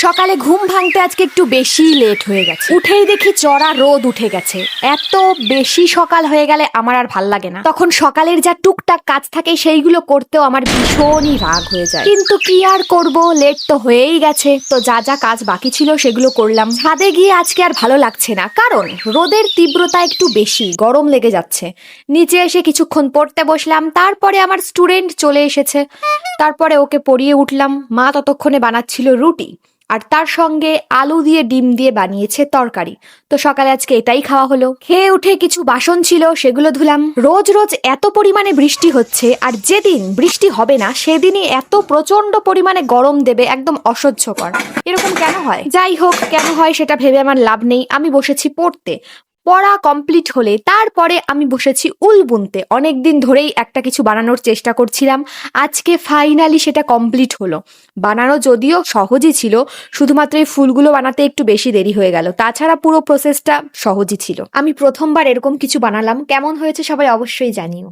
সকালে ঘুম ভাঙতে আজকে একটু বেশি লেট হয়ে গেছে। উঠেই দেখি চড়া রোদ উঠে গেছে। এত বেশি সকাল হয়ে গেলে আমার আর ভাল লাগে না। তখন সকালের যা টুকটাক কাজ থাকে সেইগুলো করতেও আমার ভীষণই রাগ হয়ে যায়, কিন্তু কি আর করব, লেট তো হয়েই গেছে। তো যা যা কাজ বাকি ছিল সেগুলো করলাম। ছাদে গিয়ে আজকে আর ভালো লাগছে না, কারণ রোদের তীব্রতা একটু বেশি, গরম লেগে যাচ্ছে। নিচে এসে কিছুক্ষণ পড়তে বসলাম, তারপরে আমার স্টুডেন্ট চলে এসেছে, তারপরে ওকে পড়িয়ে উঠলাম। মা ততক্ষণে বানাচ্ছিল রুটি, আর তার সঙ্গে আলু দিয়ে ডিম দিয়ে বানিয়েছে তরকারি। তো সকালে আজকে এটাই খাওয়া হলো। খেয়ে উঠে কিছু বাসন ছিল, সেগুলো ধুলাম। রোজ রোজ এত পরিমাণে বৃষ্টি হচ্ছে, আর যেদিন বৃষ্টি হবে না সেদিনই এত প্রচন্ড পরিমাণে গরম দেবে, একদম অসহ্যকর। এরকম কেন হয়? যাই হোক, কেন হয় সেটা ভেবে আমার লাভ নেই। আমি বসেছি পড়তে। পড়া কমপ্লিট হলে তারপরে আমি বসেছি উল বুনতে। অনেকদিন ধরেই একটা কিছু বানানোর চেষ্টা করছিলাম, আজকে ফাইনালি সেটা কমপ্লিট হলো। বানানো যদিও সহজই ছিল, শুধুমাত্র এই ফুলগুলো বানাতে একটু বেশি দেরি হয়ে গেল, তাছাড়া পুরো প্রসেসটা সহজই ছিল। আমি প্রথমবার এরকম কিছু বানালাম, কেমন হয়েছে সবাই অবশ্যই জানিও।